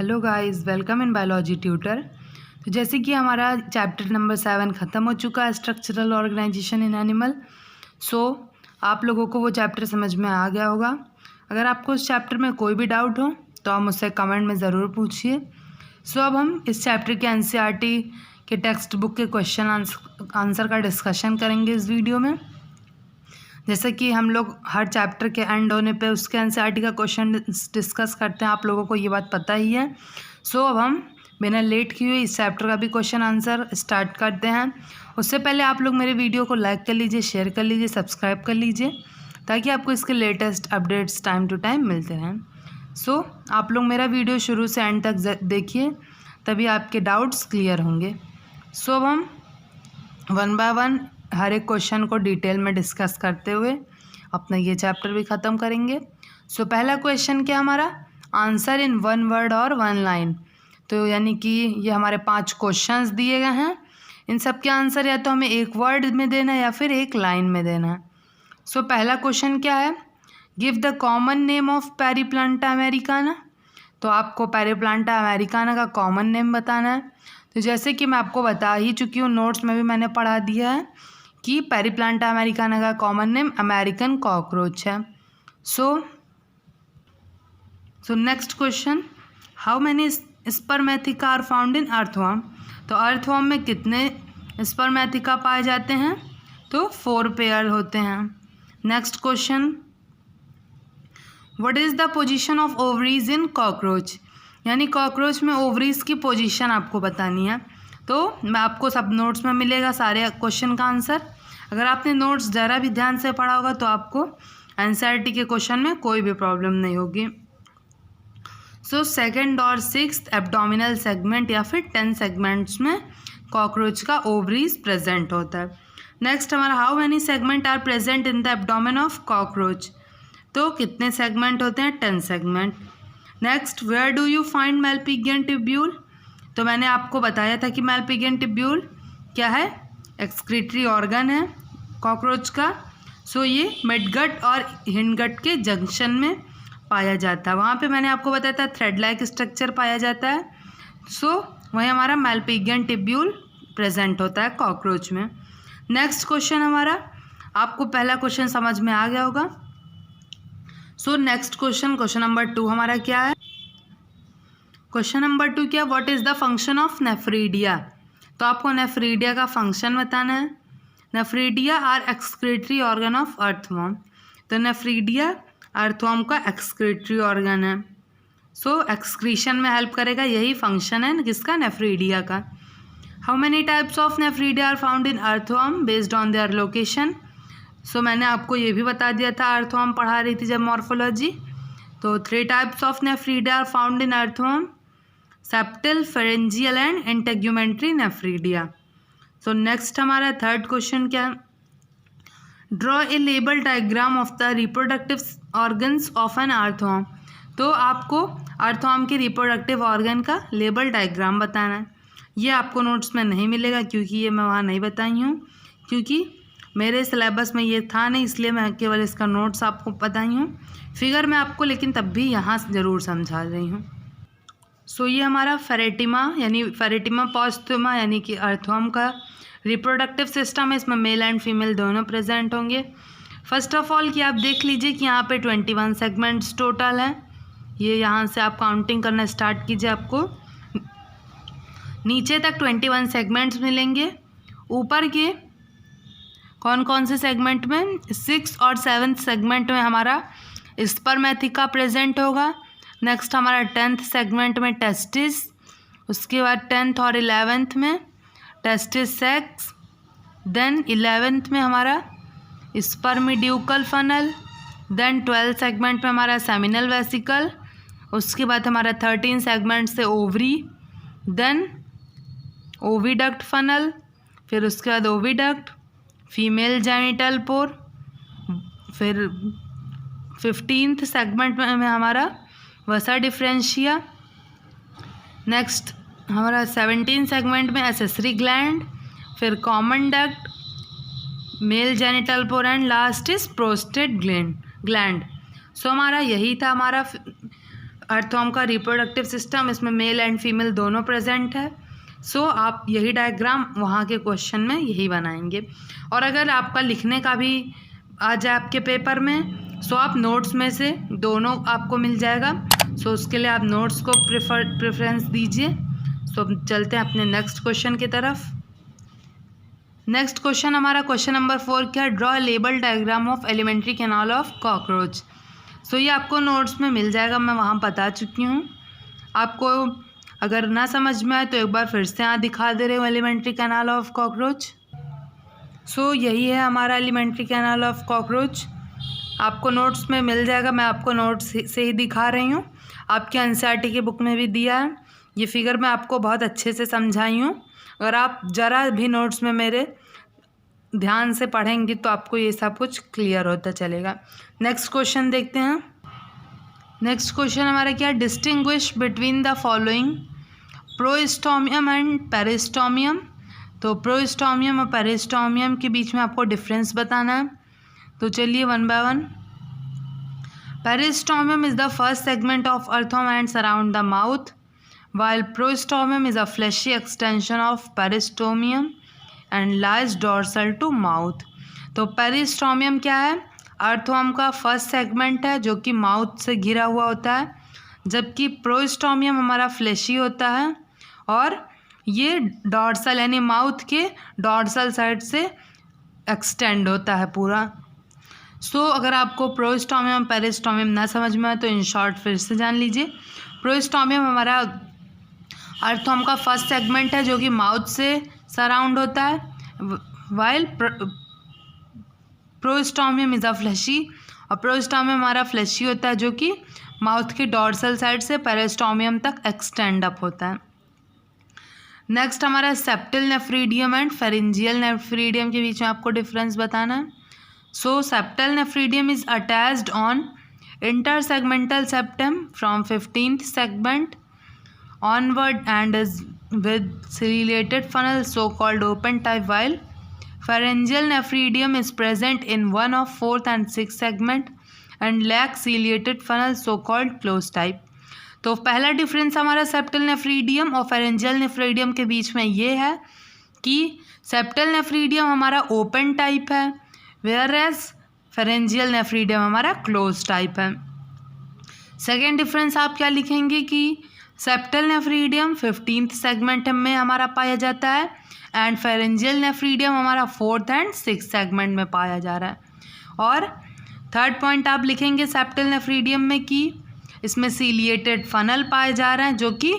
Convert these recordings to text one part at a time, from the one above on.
Hello guys, welcome in biology tutor. तो जैसे कि हमारा चैप्टर नंबर 7 ख़त्म हो चुका है, स्ट्रक्चरल ऑर्गेनाइजेशन इन एनिमल। आप लोगों को वो चैप्टर समझ में आ गया होगा। अगर आपको उस चैप्टर में कोई भी डाउट हो तो आप मुझसे कमेंट में ज़रूर पूछिए। अब हम इस चैप्टर के एनसीईआरटी के टेक्स्ट बुक के क्वेश्चन आंसर का डिस्कशन करेंगे इस वीडियो में। जैसे कि हम लोग हर चैप्टर के एंड होने पे उसके एनसीईआरटी का क्वेश्चन डिस्कस करते हैं, आप लोगों को ये बात पता ही है। अब हम बिना लेट किए हुए इस चैप्टर का भी क्वेश्चन आंसर स्टार्ट करते हैं। उससे पहले आप लोग मेरे वीडियो को लाइक कर लीजिए, शेयर कर लीजिए, सब्सक्राइब कर लीजिए, ताकि आपको इसके latest updates time to time मिलते रहें। आप लोग मेरा वीडियो शुरू से एंड तक देखिए, तभी आपके डाउट्स क्लियर होंगे। अब हम वन बाय वन हर एक क्वेश्चन को डिटेल में डिस्कस करते हुए अपना ये चैप्टर भी ख़त्म करेंगे। पहला क्वेश्चन क्या हमारा, आंसर इन वन वर्ड और वन लाइन। तो यानी कि ये हमारे 5 क्वेश्चंस दिए गए हैं, इन सब के आंसर या तो हमें एक वर्ड में देना है या फिर एक लाइन में देना है। पहला क्वेश्चन क्या है, give the common name of periplaneta americana. तो आपको पेरीप्लांटा अमेरिकाना का कॉमन नेम बताना है। तो जैसे कि मैं आपको बता ही चुकी हूँ, नोट्स में भी मैंने पढ़ा दिया है कि पेरीप्लांटा अमेरिकाना का कॉमन नेम अमेरिकन कॉकरोच है। Next question, how many spermatheca are found in earthworm. तो अर्थवर्म में कितने स्पर्मेथिका पाए जाते हैं, तो 4 पेयर होते हैं। Next question, what is the position of ovaries in cockroach. यानी कॉकरोच में ओवरीज की पोजीशन आपको बतानी है। तो मैं आपको सब नोट्स में मिलेगा सारे क्वेश्चन का आंसर। अगर आपने नोट्स ज़रा भी ध्यान से पढ़ा होगा तो आपको एनसीईआरटी के क्वेश्चन में कोई भी प्रॉब्लम नहीं होगी। सेकंड और 6th एब्डोमिनल सेगमेंट या फिर 10 सेगमेंट्स में कॉकरोच का ओवरीज प्रेजेंट होता है। नेक्स्ट हमारा, how many segment are present in the abdomen of cockroach. तो कितने सेगमेंट होते हैं, 10 segment. Next, where do you find malpighian tubule. तो मैंने आपको बताया था कि मैलपिगियन ट्यूब्यूल क्या है, एक्सक्रीटरी ऑर्गन है कॉकरोच का। ये मिडगट और हिंडगट के जंक्शन में पाया जाता है। वहाँ पे मैंने आपको बताया था थ्रेड लाइक स्ट्रक्चर पाया जाता है। वहीं हमारा मैलपिगियन ट्यूब्यूल प्रेजेंट होता है कॉकरोच में। नेक्स्ट क्वेश्चन हमारा, आपको पहला क्वेश्चन समझ में आ गया होगा। नेक्स्ट क्वेश्चन नंबर 2 हमारा क्या है, क्वेश्चन नंबर 2 क्या, what is the function of nephridia. तो आपको नेफ्रीडिया का फंक्शन बताना है। Nephridia are excretory organ of earthworm. तो नेफ्रीडिया अर्थवर्म का एक्सक्रीटरी ऑर्गन है। एक्सक्रीशन में हेल्प करेगा, यही फंक्शन है किसका, नेफ्रीडिया का। How many types of nephridia are found in earthworm based on their location. मैंने आपको ये भी बता दिया था, अर्थवर्म पढ़ा रही थी जब मॉर्फोलॉजी। तो 3 types of nephridia are found in earthworm, septal, pharyngeal and integumentary nephridia. Next हमारा थर्ड क्वेश्चन क्या, draw a label diagram of the reproductive organs of an earthworm. तो आपको अर्थवर्म के रिप्रोडक्टिव ऑर्गन का लेबल डायग्राम बताना है। ये आपको नोट्स में नहीं मिलेगा क्योंकि ये मैं वहाँ नहीं बताई हूँ, क्योंकि मेरे सिलेबस में ये था नहीं, इसलिए मैं केवल इसका नोट्स आपको बताई हूँ। फिगर में आपको लेकिन तब भी यहाँ ज़रूर समझा रही हूँ। ये हमारा फेरेटिमा यानी फेरेटिमा पोस्ट्यूमा यानी कि अर्थवर्म का रिप्रोडक्टिव सिस्टम है। इसमें मेल एंड फीमेल दोनों प्रेजेंट होंगे। फर्स्ट ऑफ ऑल कि आप देख लीजिए कि यहाँ पे 21 सेगमेंट्स टोटल हैं। ये यहाँ से आप काउंटिंग करना स्टार्ट कीजिए, आपको नीचे तक 21 सेगमेंट्स मिलेंगे। ऊपर के कौन कौन से सेगमेंट में, 6th और 7th सेगमेंट में हमारा स्पर्मेथिका प्रेजेंट होगा। नेक्स्ट हमारा 10th सेगमेंट में टेस्टिस, उसके बाद 10th और 11th में टेस्टिस सेक्स, देन 11th में हमारा स्पर्मिड्यूकल फनल, देन 12th सेगमेंट में हमारा सेमिनल वेसिकल, उसके बाद हमारा 13 सेगमेंट से ओवरी, देन ओविडक्ट फनल, फिर उसके बाद ओविडक्ट, फीमेल जेनिटल पोर, फिर 15th सेगमेंट में हमारा वसा डिफरेंशिया। नेक्स्ट हमारा 17 सेगमेंट में एसेसरी ग्लैंड, फिर common duct, male genital pore and last is prostate gland. हमारा यही था हमारा अर्थवर्म का रिप्रोडक्टिव सिस्टम, इसमें मेल एंड फीमेल दोनों प्रेजेंट है। सो आप यही डायग्राम वहाँ के क्वेश्चन में यही बनाएंगे। और अगर आपका लिखने का भी आ जाए आपके पेपर में, सो आप नोट्स में से दोनों आपको मिल जाएगा। सो उसके लिए आप नोट्स को प्रेफरेंस दीजिए। सो चलते हैं अपने नेक्स्ट क्वेश्चन की तरफ। नेक्स्ट क्वेश्चन हमारा क्वेश्चन नंबर 4 क्या है, draw label diagram of alimentary canal of cockroach. So ये आपको नोट्स में मिल जाएगा, मैं वहाँ बता चुकी हूँ। आपको अगर ना समझ में आए तो एक बार फिर से यहाँ दिखा दे रहे हो एलिमेंट्री कैनाल ऑफ कॉकरोच। सो यही है हमारा एलिमेंट्री कैनाल ऑफ कॉकरोच, आपको नोट्स में मिल जाएगा। मैं आपको नोट्स से ही दिखा रही हूँ, आपके एनसीईआरटी की बुक में भी दिया है। ये फिगर मैं आपको बहुत अच्छे से समझाई हूँ। अगर आप ज़रा भी नोट्स में मेरे ध्यान से पढ़ेंगे तो आपको ये सब कुछ क्लियर होता चलेगा। नेक्स्ट क्वेश्चन देखते हैं। नेक्स्ट क्वेश्चन हमारा क्या, distinguish between the following prostomium and peristomium. तो प्रोस्टोमियम और पेरिस्टोमियम के बीच में आपको डिफरेंस बताना है। तो चलिए one by one. Peristomium is the first segment of earthworm ends around the mouth, while prostomium is a fleshy extension of peristomium and lies dorsal to mouth। तो पेरिस्टोमियम क्या है, अर्थवर्म का फर्स्ट सेगमेंट है जो कि mouth से घिरा हुआ होता है, जबकि प्रोस्टोमियम हमारा फ्लैशी होता है और ये डॉर्सल यानी माउथ के डॉर्सल साइड से एक्सटेंड होता है पूरा। सो अगर आपको प्रोस्टोमियम पेरिस्टोमियम ना समझ में आए तो इन शॉर्ट फिर से जान लीजिए। प्रोस्टोमियम हमारा अर्थवर्म का फर्स्ट सेगमेंट है जो कि माउथ से सराउंड होता है, while prostomium is a fleshy, और प्रोस्टोमियम हमारा फ्लैशी होता है जो कि माउथ के डॉर्सल साइड से पेरिस्टोमियम तक एक्सटेंड अप होता है। नेक्स्ट हमारा septal nephridium and pharyngeal nephridium के बीच में आपको डिफरेंस बताना है। So septal nephridium is attached on intersegmental septum from 15th segment onward and is with ciliated funnel so called open type, while pharyngeal nephridium is present in one of 4th and 6th segment and lacks ciliated funnel so called closed type। तो पहला difference हमारा septal nephridium और pharyngeal nephridium के बीच में ये है कि सेप्टल नेफ्रीडियम हमारा ओपन टाइप है, वेयर एज फेरेंजियल नेफ्रीडियम हमारा क्लोज टाइप है। सेकेंड डिफरेंस आप क्या लिखेंगे कि सेप्टल नेफ्रीडियम 15th सेगमेंट में हमारा पाया जाता है एंड फेरेंजियल नेफ्रीडियम हमारा 4th एंड 6th सेगमेंट में पाया जा रहा है। और थर्ड पॉइंट आप लिखेंगे सेप्टल नेफ्रीडियम में कि इसमें सीलिएटेड फनल पाए जा रहे हैं जो कि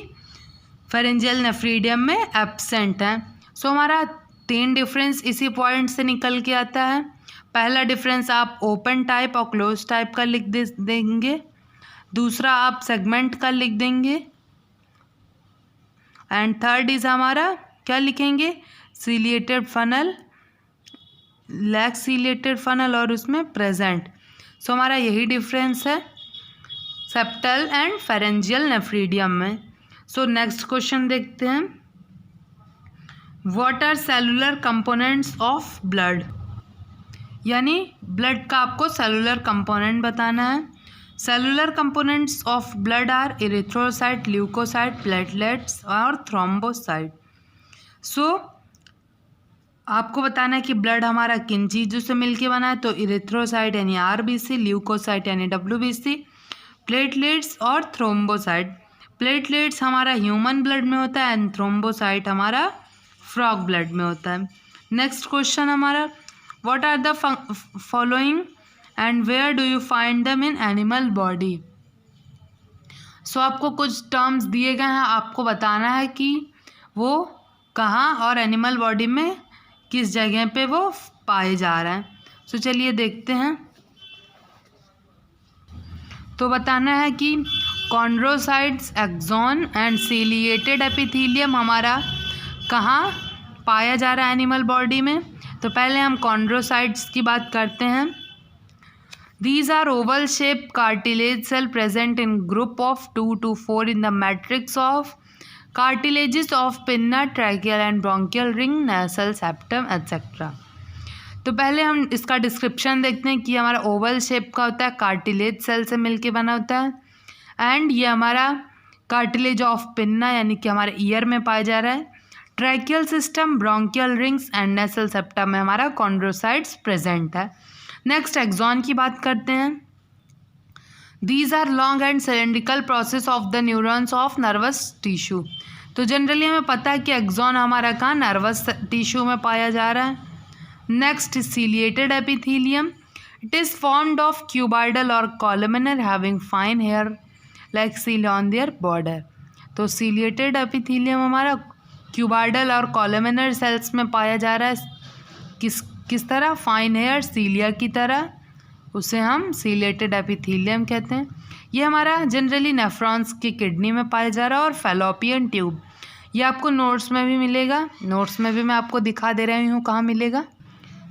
फेरेंजियल नेफ्रीडियम में एब्सेंट हैं। सो हमारा 3 डिफरेंस इसी पॉइंट से निकल के आता है। पहला डिफरेंस आप ओपन टाइप और क्लोज टाइप का लिख देंगे, दूसरा आप सेगमेंट का लिख देंगे एंड थर्ड इज हमारा क्या लिखेंगे, ciliated funnel, lack ciliated funnel और उसमें प्रेजेंट। सो हमारा यही डिफरेंस है सेप्टल एंड फेरेंजियल नेफ्रीडियम में। सो नेक्स्ट क्वेश्चन देखते हैं, what are cellular components of blood. यानी ब्लड का आपको सेलुलर कंपोनेंट बताना है। Cellular components of blood are erythrocyte, leucocyte, platelets और थ्रोम्बोसाइट। सो आपको बताना है कि ब्लड हमारा किन चीज़ों से मिलके बना है। तो इरिथ्रोसाइट यानी आरबीसी, ल्यूकोसाइट यानी डब्ल्यूबीसी, प्लेटलेट्स और थ्रोम्बोसाइट। प्लेटलेट्स हमारा ह्यूमन ब्लड में होता है एंड थ्रोम्बोसाइट हमारा फ्रॉग ब्लड में होता है। नेक्स्ट क्वेश्चन हमारा, what are the following and where do you find them in animal body. So आपको कुछ टर्म्स दिए गए हैं, आपको बताना है कि वो कहाँ और एनिमल बॉडी में किस जगह पे वो पाए जा रहे हैं। सो चलिए देखते हैं। तो बताना है कि chondrocytes, axon and ciliated epithelium हमारा कहाँ पाया जा रहा है एनिमल बॉडी में। तो पहले हम कॉन्ड्रोसाइट्स की बात करते हैं। These are oval shaped cartilage cell present in group of 2 to 4 in the matrix of cartilages of pinna, tracheal and bronchial ring, nasal septum etc. तो पहले हम इसका डिस्क्रिप्शन देखते हैं कि हमारा ओवल शेप का होता है, कार्टिलेज सेल से मिलके बना होता है एंड ये हमारा कार्टिलेज ऑफ पिन्ना यानी कि हमारे ईयर में पाया जा रहा है। Tracheal system, bronchial rings and nasal septa में हमारा कॉन्ड्रोसाइट्स प्रेजेंट है। नेक्स्ट एक्सॉन की बात करते हैं। These are long and cylindrical process of the neurons of nervous tissue. तो जनरली हमें पता है कि एक्सॉन हमारा कहाँ नर्वस टिश्यू में पाया जा रहा है। Next ciliated epithelium, it is formed of cuboidal और columnar having fine hair like cilia on their border. तो सीलिएटेड एपिथीलियम हमारा क्यूबाइडल और कॉलमिनर सेल्स में पाया जा रहा है। किस तरह? फाइन हेयर सीलिया की तरह, उसे हम सीलिएटेड एपिथीलियम कहते हैं। ये हमारा जनरली नेफ्रॉन्स की किडनी में पाया जा रहा है। और फैलोपियन ट्यूब, ये आपको नोट्स में भी मिलेगा, नोट्स में भी मैं आपको दिखा दे रही हूँ कहाँ मिलेगा।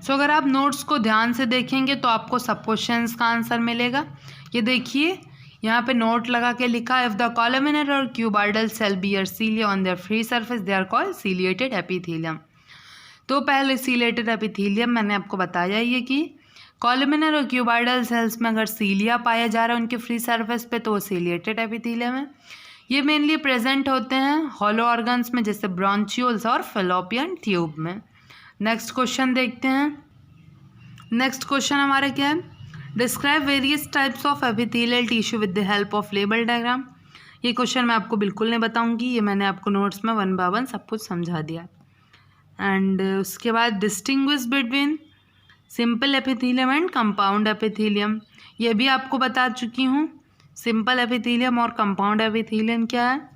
सो अगर आप नोट्स को ध्यान से देखेंगे तो आपको सब क्वेश्चंस का आंसर मिलेगा। ये देखिए यहाँ पे नोट लगा के लिखा, इफ़ द कॉलमिनर और cuboidal cell bear cilia on their free surface they are called ciliated epithelium. तो पहले सीलिएटेड एपिथीलियम मैंने आपको बताया ये कि कॉलमिनर और क्यूबाइडल सेल्स में अगर सीलिया पाया जा रहा है उनके फ्री सरफेस पे तो वो सीलिएटेड एपिथीलियम है। ये मेनली प्रेजेंट होते हैं हॉलो ऑर्गन्स में जैसे ब्रोंचियोल्स और फैलोपियन ट्यूब में। नेक्स्ट क्वेश्चन देखते हैं। नेक्स्ट क्वेश्चन हमारा क्या है? Describe various types of epithelial tissue with the help of label diagram. ये क्वेश्चन मैं आपको बिल्कुल नहीं बताऊंगी, ये मैंने आपको नोट्स में 1 by 1 सब कुछ समझा दिया। एंड उसके बाद distinguish between simple epithelium and compound epithelium, ये भी आपको बता चुकी हूँ। सिंपल एपिथेलियम और कंपाउंड एपिथेलियम क्या है।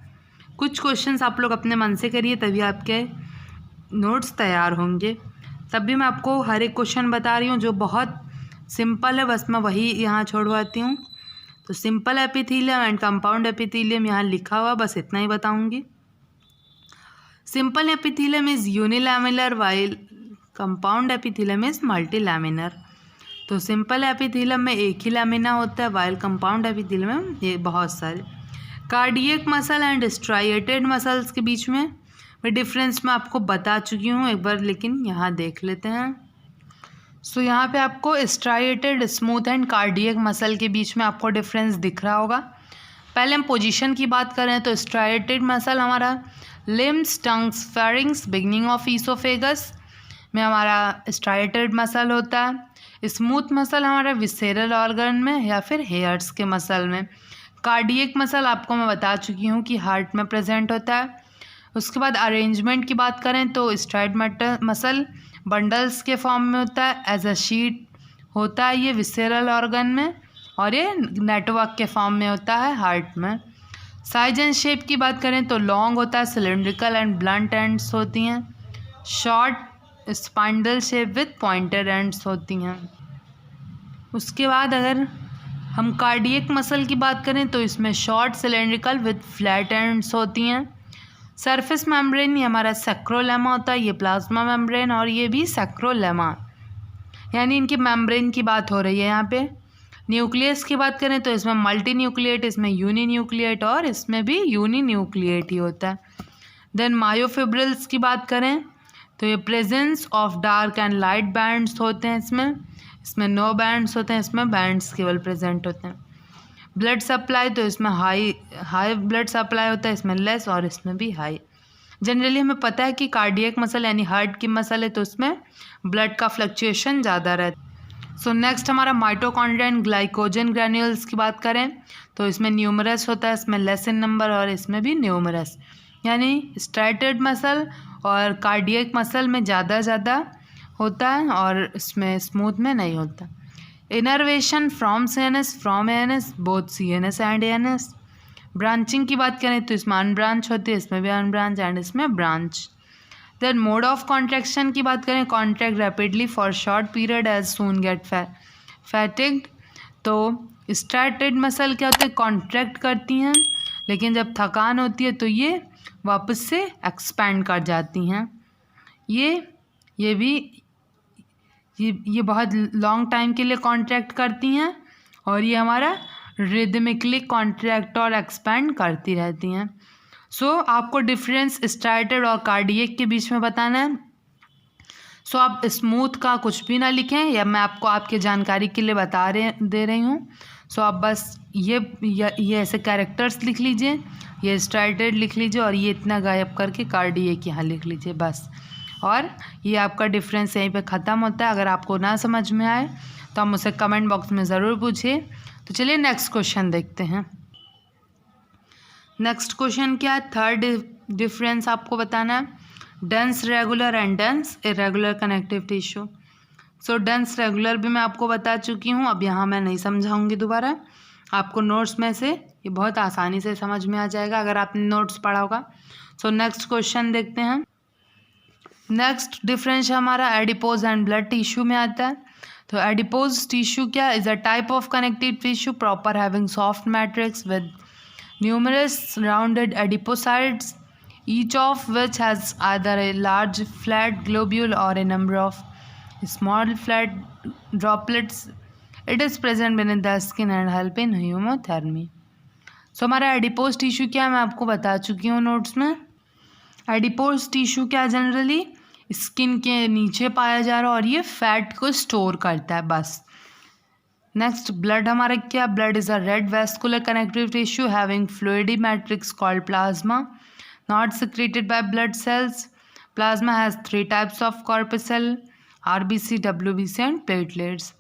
कुछ क्वेश्चंस आप लोग अपने मन से करिए तभी आपके नोट्स तैयार होंगे। तब भी मैं आपको हर एक क्वेश्चन बता रही हूँ जो बहुत सिंपल है, बस मैं वही यहाँ छोड़वाती हूँ। तो simple epithelium and compound epithelium यहाँ लिखा हुआ, बस इतना ही बताऊँगी। Simple epithelium is unilaminar while compound epithelium is multilaminar. तो सिंपल एपिथेलियम में एक ही लैमिना होता है, वाइल कंपाउंड एपिथेलियम में ये बहुत सारे। Cardiac muscle and striated muscles के बीच में डिफरेंस मैं आपको बता चुकी हूँ एक बार, लेकिन यहाँ देख लेते हैं। सो यहाँ पे आपको striated, smooth and cardiac muscle के बीच में आपको डिफरेंस दिख रहा होगा। पहले हम पोजीशन की बात करें तो स्ट्राइएटेड मसल हमारा limbs, tongues, pharynx, beginning of oesophagus में हमारा स्ट्राइएटेड मसल होता है। स्मूथ मसल हमारा विसेरल ऑर्गन में या फिर हेयर्स के मसल में। कार्डियक मसल आपको मैं बता चुकी हूँ कि हार्ट में प्रेजेंट होता है। उसके बाद अरेंजमेंट की बात करें तो स्ट्राइएटेड मसल बंडल्स के फॉर्म में होता है, एज अ शीट होता है ये विसेरल ऑर्गन में, और ये नेटवर्क के फॉर्म में होता है हार्ट में। साइज एंड शेप की बात करें तो लॉन्ग होता है, सिलेंड्रिकल एंड ब्लंट एंड्स होती हैं। Short spindle shape with pointed ends होती हैं। उसके बाद अगर हम कार्डियक मसल की बात करें तो इसमें short cylindrical with flat ends होती हैं। सरफेस मेम्ब्रेन ये हमारा सैक्रोलेमा होता है, ये प्लाज्मा मेम्ब्रेन और ये भी सैक्रोलेमा, यानी इनकी मेम्ब्रेन की बात हो रही है यहाँ पे। न्यूक्लियस की बात करें तो इसमें मल्टी न्यूक्लिएट, इसमें यूनी न्यूक्लिएट और इसमें भी यूनी न्यूक्लिएट ही होता है। देन मायोफिब्रिल्स की बात करें तो ये presence of dark and light bands होते हैं इसमें नो बैंड्स होते हैं, इसमें बैंड्स केवल प्रेजेंट होते हैं। ब्लड सप्लाई तो इसमें हाई ब्लड सप्लाई होता है, इसमें लेस और इसमें भी हाई। जनरली हमें पता है कि कार्डियक मसल यानी हार्ट की मसल है तो उसमें ब्लड का फ्लक्चुएशन ज़्यादा रहता है। सो नेक्स्ट हमारा माइटोकॉन्ड्रिया एंड ग्लाइकोजन ग्रैन्यूल्स की बात करें तो इसमें न्यूमरस होता है, इसमें लेस इन नंबर और इसमें भी न्यूमरस, यानी स्ट्राइएटेड मसल और कार्डियक मसल में ज़्यादा होता है और इसमें स्मूथ में नहीं होता। Innervation from CNS from ANS, both CNS and ANS। Branching की बात करें तो इसमें अनब्रांच होती है, इसमें भी अनब्रांच एंड इसमें branch. Then mode of contraction की बात करें, contract rapidly for short period as soon get fatigued. तो स्ट्राइएटेड मसल क्या होते हैं, कॉन्ट्रैक्ट करती हैं लेकिन जब थकान होती है तो ये वापस से एक्सपैंड कर जाती हैं। ये बहुत लॉन्ग टाइम के लिए कॉन्ट्रैक्ट करती हैं और ये हमारा रिदमिकली कॉन्ट्रैक्ट और एक्सपैंड करती रहती हैं। सो आपको डिफरेंस स्ट्राइएटेड और कार्डियक के बीच में बताना है। सो आप स्मूथ का कुछ भी ना लिखें, या मैं आपको आपके जानकारी के लिए दे रही हूँ। सो आप बस ये ऐसे कैरेक्टर्स लिख लीजिए, ये स्ट्राइटेड लिख लीजिए और ये इतना गायब करके कार्डियक यहाँ लिख लीजिए बस। और ये आपका डिफरेंस यहीं पे ख़त्म होता है। अगर आपको ना समझ में आए तो आप मुझसे कमेंट बॉक्स में ज़रूर पूछिए। तो चलिए नेक्स्ट क्वेश्चन देखते हैं। नेक्स्ट क्वेश्चन क्या है, थर्ड डिफरेंस आपको बताना है, dense regular and dense irregular connective tissue. So dense regular भी मैं आपको बता चुकी हूँ, अब यहाँ मैं नहीं समझाऊंगी दोबारा, आपको नोट्स में से ये बहुत आसानी से समझ में आ जाएगा अगर आपने नोट्स पढ़ा होगा। सो नेक्स्ट क्वेश्चन देखते हैं। नेक्स्ट डिफरेंस हमारा एडिपोज एंड ब्लड टिश्यू में आता है। तो एडिपोज टिश्यू क्या is a type of connective tissue proper having soft matrix with numerous rounded adipocytes, each of which has either a large flat globule or a number of small flat droplets. It is present beneath the skin and help in hemathermy. So हमारा adipose tissue क्या है मैं आपको बता चुकी हूँ notes में। Adipose tissue क्या जनरली स्किन के नीचे पाया जा रहा है और ये फैट को स्टोर करता है बस। नेक्स्ट ब्लड हमारा क्या, blood is a red vascular connective tissue having fluidy matrix called plasma, not secreted by blood cells. Plasma has 3 types of corpuscle, RBC, WBC and platelets.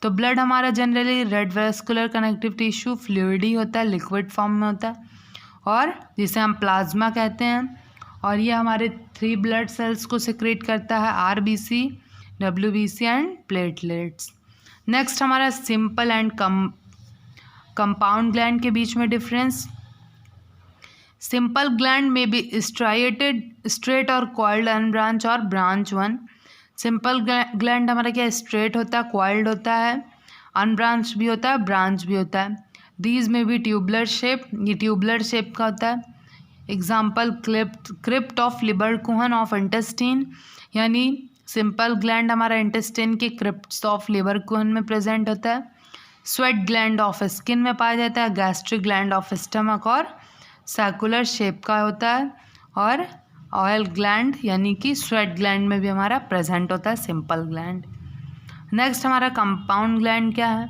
तो ब्लड हमारा generally red vascular connective tissue fluidy होता है, liquid form में होता है और जिसे हम प्लाज्मा कहते हैं, और ये हमारे 3 ब्लड सेल्स को सिक्रेट करता है, RBC, WBC and platelets. Next हमारा सिंपल एंड कंपाउंड ग्लैंड के बीच में डिफरेंस। सिंपल ग्लैंड में बी स्ट्राइटेड, स्ट्रेट और कॉइल्ड, अनब्रांच और ब्रांच वन। सिंपल ग्लैंड हमारा क्या स्ट्रेट होता है, कॉइल्ड होता है, अनब्रांच भी होता है, ब्रांच भी होता है। दीज में भी ट्यूबुलर शेप, ये ट्यूबुलर शेप का होता है। Example crypt of Lieberkuhn of intestine, यानी सिंपल ग्लैंड हमारा इंटेस्टीन के क्रिप्ट्स ऑफ लिबरकुहन में प्रेजेंट होता है। स्वेट ग्लैंड ऑफ स्किन में पाया जाता है, गैस्ट्रिक ग्लैंड ऑफ स्टमक और सर्कुलर शेप का होता है, और ऑयल ग्लैंड यानी कि स्वेट ग्लैंड में भी हमारा प्रेजेंट होता है सिंपल ग्लैंड। नेक्स्ट हमारा कंपाउंड ग्लैंड क्या है,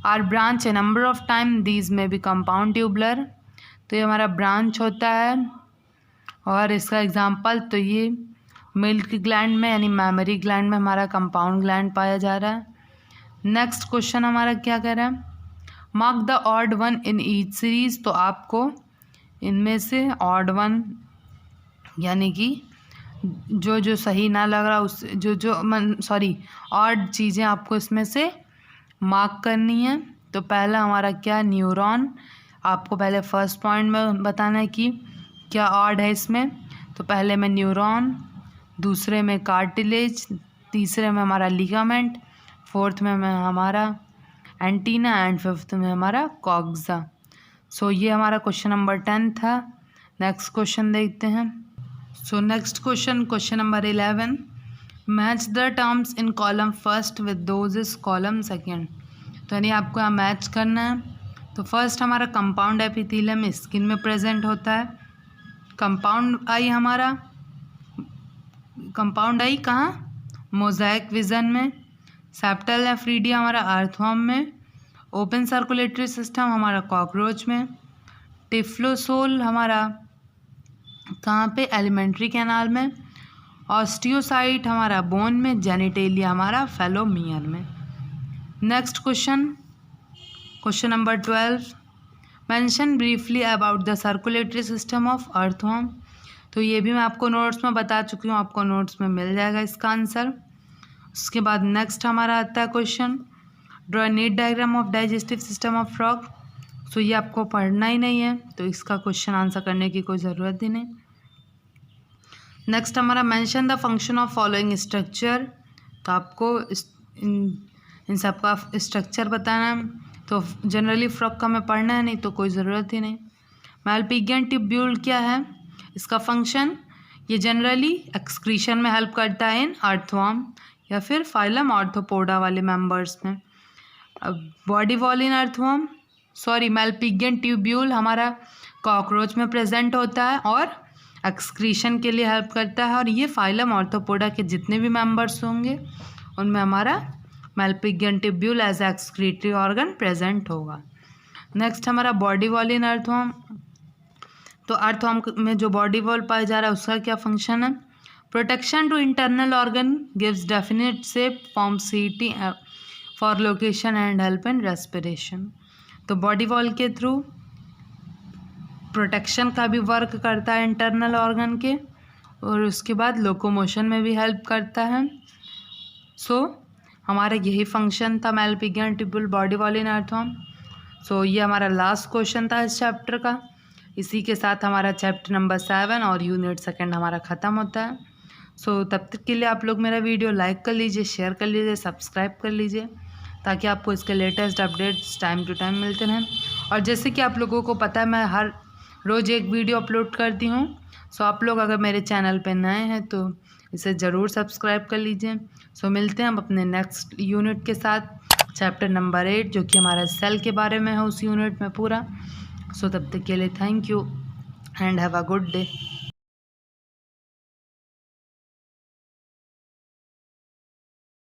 are branch a number of time, these में भी कंपाउंड ट्यूबुलर, तो ये हमारा ब्रांच होता है। और इसका एग्जांपल तो ये मिल्क ग्लैंड में यानी मैमरी ग्लैंड में हमारा कंपाउंड ग्लैंड पाया जा रहा है। नेक्स्ट क्वेश्चन हमारा क्या कह रहा है, mark the odd one in each series, तो आपको इनमें से ऑड वन यानी कि जो सही ना लग रहा उस ऑड चीज़ें आपको इसमें से मार्क करनी है। तो पहला हमारा क्या, न्यूरॉन, आपको पहले फर्स्ट पॉइंट में बताना है कि क्या ऑड है इसमें। तो पहले में न्यूरॉन, दूसरे में कार्टिलेज, तीसरे में हमारा लिगामेंट, फोर्थ में हमारा एंटीना एंड फिफ्थ में हमारा कॉक्सा। सो ये हमारा क्वेश्चन नंबर 10 था। नेक्स्ट क्वेश्चन देखते हैं। So next question number 11, match the terms in column first with those is column second. तो यानी आपको यहाँ मैच करना है। तो फर्स्ट हमारा कंपाउंड एपिथेलियम स्किन में प्रेजेंट होता है। कंपाउंड आई कहाँ, मोज़ाइक विजन में। सेप्टल नेफ्रीडिया हमारा अर्थवर्म में। ओपन सर्कुलेटरी सिस्टम हमारा कॉकरोच में। टिफ्लोसोल हमारा कहाँ पे, एलिमेंट्री कैनाल में। ऑस्टियोसाइट हमारा बोन में। जेनिटेलिया हमारा फेलोमियर में। Next question number 12, mention briefly about the circulatory system of earthworm. तो ये भी मैं आपको नोट्स में बता चुकी हूँ, आपको नोट्स में मिल जाएगा इसका आंसर। उसके बाद नेक्स्ट हमारा आता है question, draw neat diagram of digestive system of frog. So ये आपको पढ़ना ही नहीं है, तो इसका क्वेश्चन आंसर करने की कोई ज़रूरत ही नहीं। नेक्स्ट हमारा mention the function of following structure. तो आपको इन सब का स्ट्रक्चर बताना है। तो जनरली फ्रॉग का हमें पढ़ना है नहीं, तो कोई ज़रूरत ही नहीं। मैलपिगियन ट्यूब्यूल क्या है, इसका फंक्शन, ये जनरली एक्सक्रीशन में हेल्प करता है इन अर्थवर्म या फिर फाइलम ऑर्थोपोडा वाले मेंबर्स में। अब body wall in earthworm, Malpighian tubule हमारा कॉकरोच में प्रेजेंट होता है और एक्सक्रीशन के लिए हेल्प करता है। और ये फाइलम ऑर्थोपोडा के जितने भी मेंबर्स होंगे उनमें हमारा Malpighian tubule as excretory organ present होगा। नेक्स्ट हमारा बॉडी वॉल इन अर्थवर्म। तो अर्थवर्म में जो बॉडी वॉल पाया जा रहा है उसका क्या फंक्शन है? Protection to internal organ, gives definite shape, forms heating for location and help in respiration. तो बॉडी वॉल के थ्रू प्रोटेक्शन का भी वर्क करता है इंटरनल ऑर्गन के, और उसके बाद लोकोमोशन में भी हेल्प करता है। सो हमारा यही फंक्शन था Malpighian tubule body wall in earthworm. So ये हमारा लास्ट क्वेश्चन था इस चैप्टर का। इसी के साथ हमारा चैप्टर नंबर 7 और यूनिट 2 हमारा ख़त्म होता है। सो तब तक के लिए आप लोग मेरा वीडियो लाइक कर लीजिए, शेयर कर लीजिए, सब्सक्राइब कर लीजिए, ताकि आपको इसके latest updates time to time मिलते रहें। और जैसे कि आप लोगों को पता है मैं हर रोज़ एक वीडियो अपलोड करती हूँ। सो आप लोग अगर मेरे चैनल पर नए हैं तो इसे ज़रूर सब्सक्राइब कर लीजिए। सो मिलते हैं हम अपने नेक्स्ट यूनिट के साथ, चैप्टर नंबर 8, जो कि हमारा सेल के बारे में है उस यूनिट में पूरा। सो तब तक के लिए thank you and have a good day.